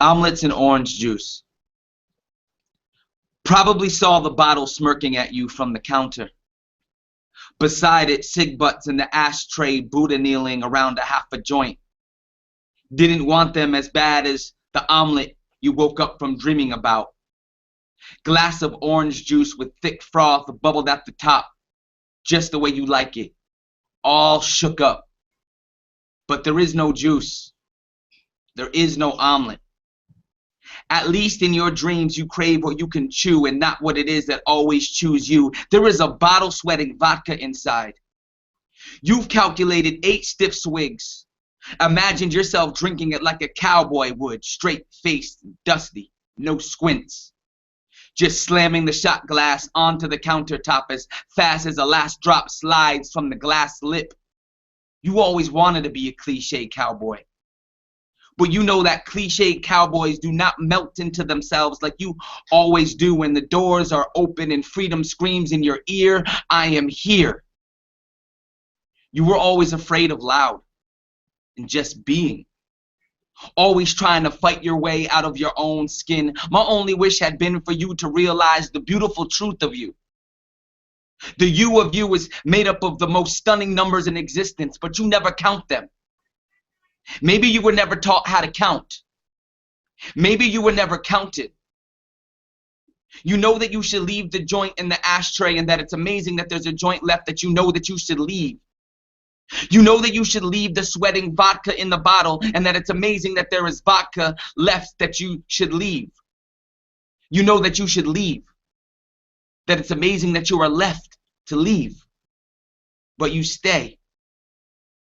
Omelets and orange juice. Probably saw the bottle smirking at you from the counter. Beside it, cig butts in the ashtray, Buddha kneeling around a half a joint. Didn't want them as bad as the omelet you woke up from dreaming about. Glass of orange juice with thick froth bubbled at the top, just the way you like it, all shook up. But there is no juice. There is no omelet. At least in your dreams you crave what you can chew and not what it is that always chews you. There is a bottle sweating vodka inside. You've calculated 8 stiff swigs. Imagined yourself drinking it like a cowboy would, straight-faced and dusty, no squints. Just slamming the shot glass onto the countertop as fast as the last drop slides from the glass lip. You always wanted to be a cliché cowboy. But you know that cliché cowboys do not melt into themselves like you always do when the doors are open and freedom screams in your ear, I am here. You were always afraid of loud and just being. Always trying to fight your way out of your own skin. My only wish had been for you to realize the beautiful truth of you. The you of you is made up of the most stunning numbers in existence, but you never count them. Maybe you were never taught how to count. Maybe you were never counted. You know that you should leave the joint in the ashtray and that it's amazing that there's a joint left that you know that you should leave. You know that you should leave the sweating vodka in the bottle and that it's amazing that there is vodka left that you should leave. You know that you should leave. That it's amazing that you are left to leave. But you stay.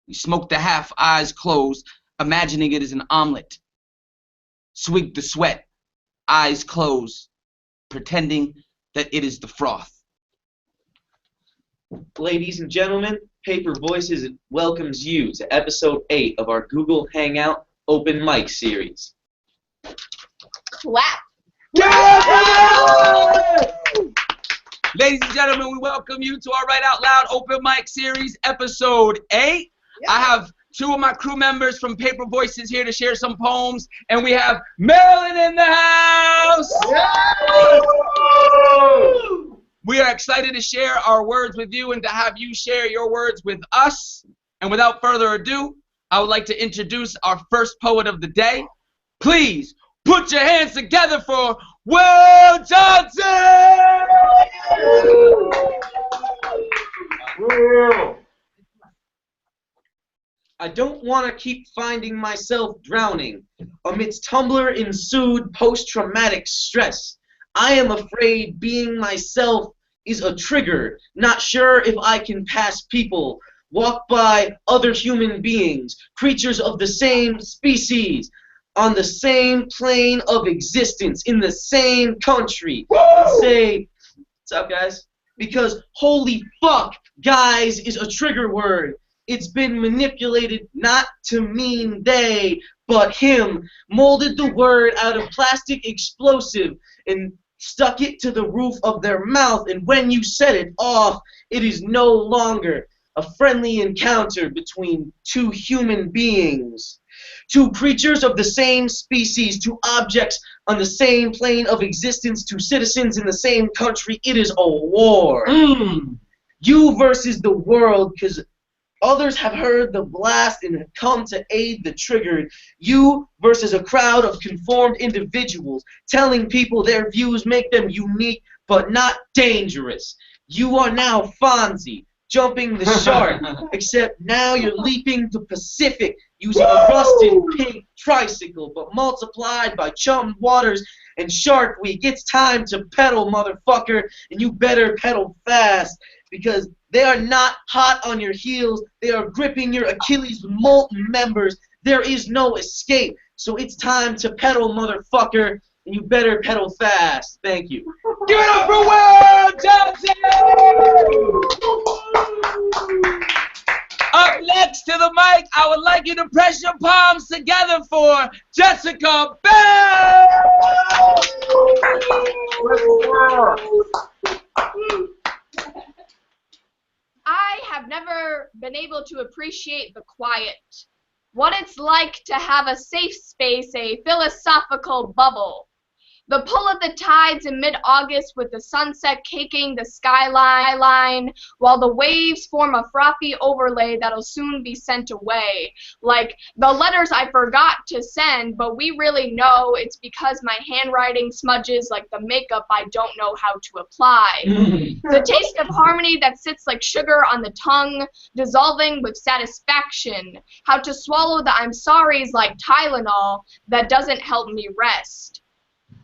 You smoke the half, eyes closed, imagining it is an omelet. Swig the sweat, eyes closed, pretending that it is the froth. Ladies and gentlemen, Paper Voices welcomes you to episode 8 of our Google Hangout Open Mic series. Wow. Ladies and gentlemen, we welcome you to our Right Out Loud Open Mic series, episode 8. Yeah. I have 2 of my crew members from Paper Voices here to share some poems, and we have Marilyn in the house! Yeah. We are excited to share our words with you and to have you share your words with us. And without further ado, I would like to introduce our first poet of the day. Please put your hands together for Will Johnson! I don't want to keep finding myself drowning amidst Tumblr-ensued post-traumatic stress. I am afraid being myself is a trigger, not sure if I can pass people, walk by other human beings, creatures of the same species, on the same plane of existence, in the same country, and say, what's up, guys? Because holy fuck, guys, is a trigger word. It's been manipulated not to mean they, but him, molded the word out of plastic explosive and stuck it to the roof of their mouth, and when you set it off, it is no longer a friendly encounter between 2 human beings, 2 creatures of the same species, 2 objects on the same plane of existence, 2 citizens in the same country. It is a war. You versus the world, because others have heard the blast and have come to aid the triggered. You versus a crowd of conformed individuals, telling people their views make them unique but not dangerous. You are now Fonzie, jumping the shark, except now you're leaping the Pacific using a rusted pink tricycle, but multiplied by chummed waters and Shark Week. It's time to pedal, motherfucker, and you better pedal fast, because they are not hot on your heels. They are gripping your Achilles with molten members. There is no escape. So it's time to pedal, motherfucker, and you better pedal fast. Thank you. Give it up for Will Johnson! Up next to the mic, I would like you to press your palms together for Jessica Bell! I have never been able to appreciate the quiet what it's like to have a safe space, a philosophical bubble. The pull of the tides in mid-August with the sunset caking the skyline, while the waves form a frothy overlay that'll soon be sent away. Like the letters I forgot to send, but we really know it's because my handwriting smudges like the makeup I don't know how to apply. The taste of harmony that sits like sugar on the tongue, dissolving with satisfaction. How to swallow the I'm sorry's like Tylenol that doesn't help me rest.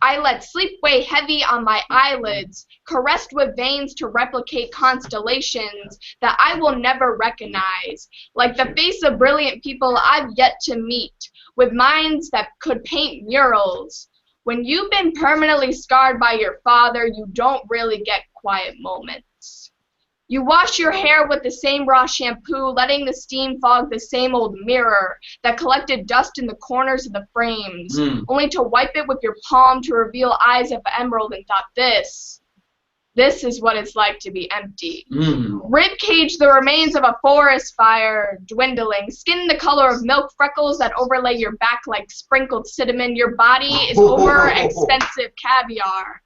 I let sleep weigh heavy on my eyelids, caressed with veins to replicate constellations that I will never recognize, like the face of brilliant people I've yet to meet, with minds that could paint murals. When you've been permanently scarred by your father, you don't really get quiet moments. You wash your hair with the same raw shampoo, letting the steam fog the same old mirror that collected dust in the corners of the frames, only to wipe it with your palm to reveal eyes of emerald and thought, this is what it's like to be empty. Rib cage the remains of a forest fire dwindling, skin the color of milk freckles that overlay your back like sprinkled cinnamon. Your body is over expensive caviar.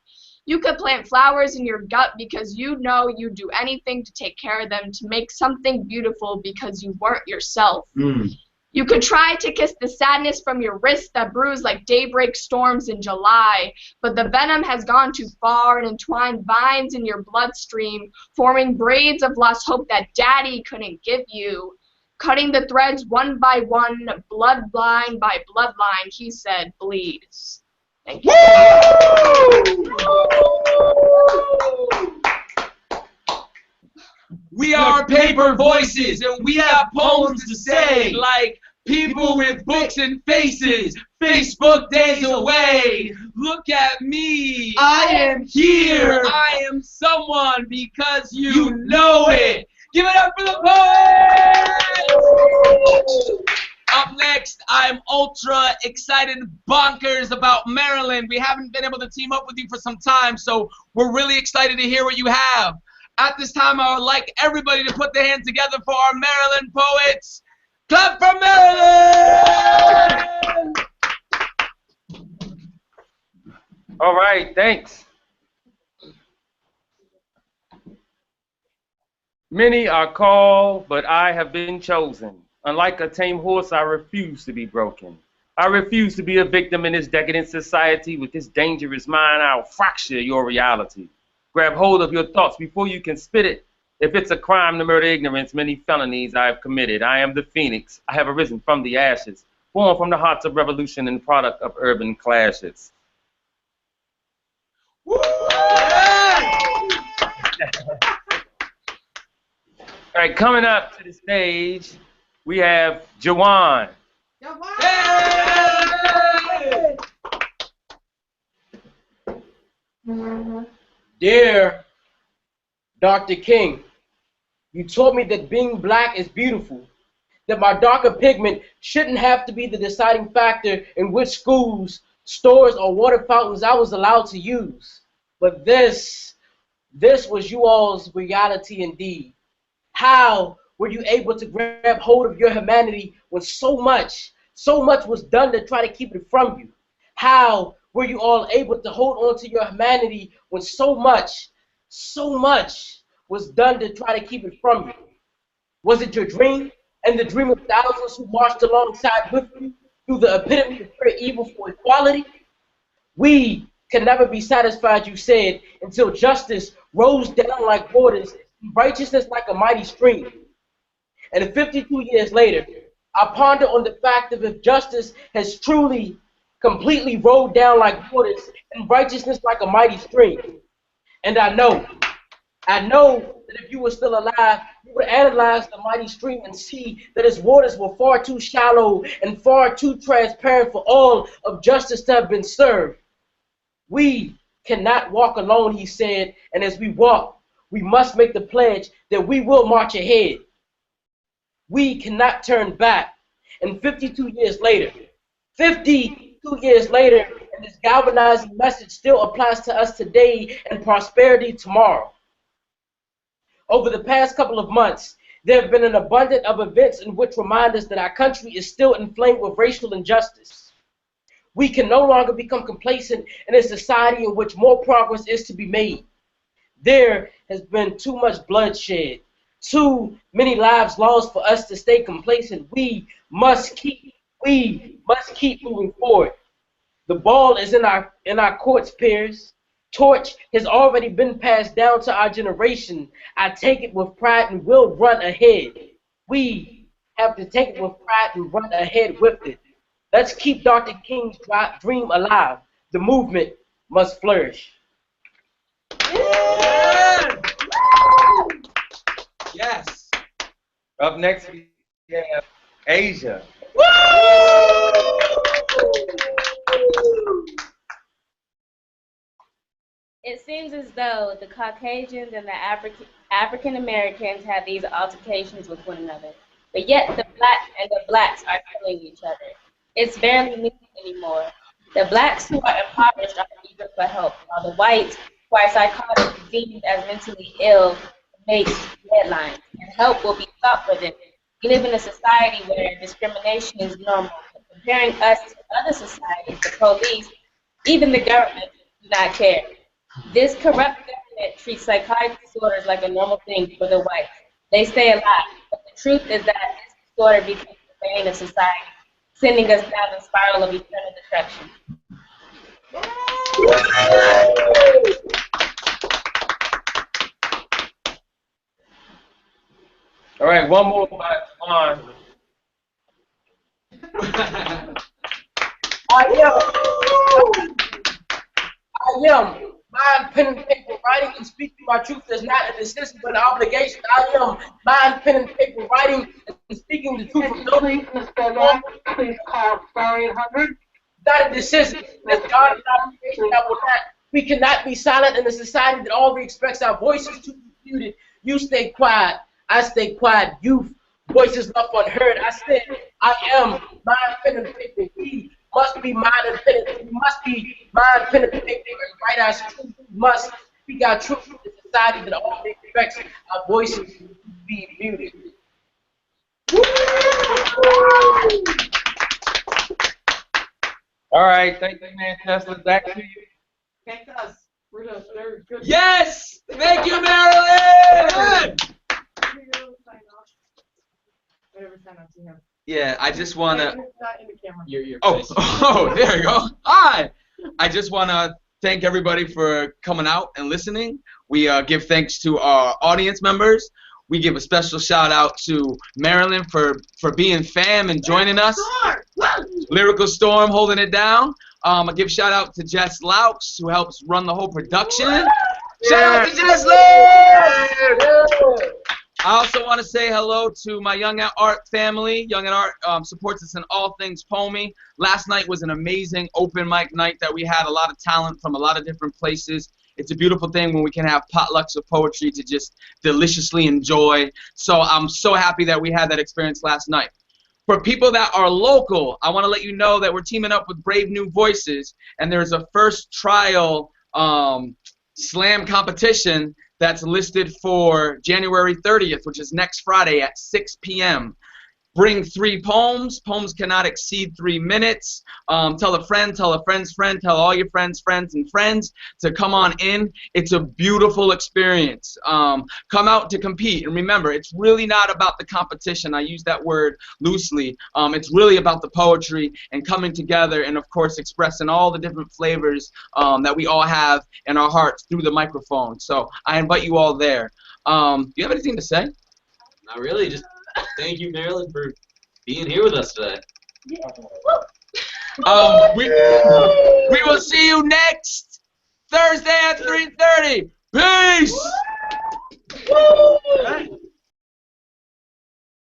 You could plant flowers in your gut because you know you'd do anything to take care of them, to make something beautiful because you weren't yourself. You could try to kiss the sadness from your wrist that bruise like daybreak storms in July, but the venom has gone too far and entwined vines in your bloodstream, forming braids of lost hope that daddy couldn't give you. Cutting the threads one by one, bloodline by bloodline, he said, bleed. Thank you. We are paper voices, and we have poems to say, like people with books and faces, Facebook days away. Look at me, I am here, I am someone because you know it. Give it up for the poets! Up next, I'm ultra excited bonkers about Maryland. We haven't been able to team up with you for some time, so we're really excited to hear what you have. At this time, I would like everybody to put their hands together for our Maryland poets. Clap for Maryland! All right, thanks. Many are called, but I have been chosen. Unlike a tame horse, I refuse to be broken. I refuse to be a victim in this decadent society. With this dangerous mind, I'll fracture your reality. Grab hold of your thoughts before you can spit it. If it's a crime to murder ignorance, many felonies I have committed. I am the phoenix. I have arisen from the ashes, born from the hearts of revolution and product of urban clashes. All right, coming up to the stage, we have Jawan. Hey! Dear Dr. King, you told me that being black is beautiful, that my darker pigment shouldn't have to be the deciding factor in which schools, stores, or water fountains I was allowed to use. But this was you all's reality indeed. How were you able to grab hold of your humanity when so much was done to try to keep it from you? How were you all able to hold on to your humanity when so much was done to try to keep it from you? Was it your dream and the dream of thousands who marched alongside with you through the epitome of pure evil for equality? We can never be satisfied, you said, until justice rose down like waters, righteousness like a mighty stream. And 52 years later, I ponder on the fact of if justice has truly, completely rolled down like waters and righteousness like a mighty stream. And I know that if you were still alive, you would analyze the mighty stream and see that its waters were far too shallow and far too transparent for all of justice to have been served. We cannot walk alone, he said, and as we walk, we must make the pledge that we will march ahead. We cannot turn back. And 52 years later, and this galvanizing message still applies to us today and prosperity tomorrow. Over the past couple of months, There have been an abundance of events in which remind us that our country is still inflamed with racial injustice. We can no longer become complacent in a society in which more progress is to be made. There has been too much bloodshed, too many lives lost for us to stay complacent. We must keep moving forward. The ball is in our courts, peers. Torch has already been passed down to our generation. I take it with pride and will run ahead. We have to take it with pride and run ahead with it. Let's keep Dr. King's dream alive. The movement must flourish. Yes. Up next, we have Asia. It seems as though the Caucasians and the African Americans have these altercations with one another, but yet the blacks are killing each other. It's barely needed anymore. The blacks who are impoverished are eager for help, while the whites who are psychotic and deemed as mentally ill make headlines, and help will be sought for them. We live in a society where discrimination is normal. Comparing us to other societies, the police, even the government, do not care. This corrupt government treats psychotic disorders like a normal thing for the whites. They stay alive, but the truth is that this disorder becomes the bane of society, sending us down a spiral of eternal destruction. All right, one more by Juan. I am. Mind, pen, and paper writing and speaking my truth is not a decision but an obligation. I am. Mind, pen, and paper writing and speaking the truth of Please, Mr. Lord, please call star 800. not a decision. As God is not a creation that will not. We cannot be silent in a society that already expects our voices to be muted. You stay quiet. I stay quiet. Youth, voices left unheard. I said, I am mind, pen, and paper. We must be mind and pen. We must be mind, pen, and paper and write our truth. We must speak our truth in a society that already expects our voices to be muted. All right, thank you, man. Tesla, back to you. Thank us. We're just very good. Yes! Thank you, Marilyn! Whatever sign up to him. Yeah, I just want to... Not in the camera. Your oh, there you go. Hi! I just want to thank everybody for coming out and listening. We give thanks to our audience members. We give a special shout out to Marilyn for being fam and joining us. Lyrikal Storm holding it down. I give shout out to Jess Laux, who helps run the whole production. Shout out to Jess Laux! I also want to say hello to my Young at Art family. Young at Art supports us in all things Pomi. Last night was an amazing open mic night that we had a lot of talent from a lot of different places. It's a beautiful thing when we can have potlucks of poetry to just deliciously enjoy. So I'm so happy that we had that experience last night. For people that are local, I want to let you know that we're teaming up with Brave New Voices, and there's a first trial slam competition that's listed for January 30th, which is next Friday at 6 p.m. Bring 3 poems. Poems cannot exceed 3 minutes. Tell a friend, tell a friend's friend, tell all your friends' friends and friends to come on in. It's a beautiful experience. Come out to compete. And remember, it's really not about the competition. I use that word loosely. It's really about the poetry and coming together and, of course, expressing all the different flavors that we all have in our hearts through the microphone. So I invite you all there. Do you have anything to say? Not really, just thank you, Marilyn, for being here with us today. We will see you next Thursday at 3:30. Peace!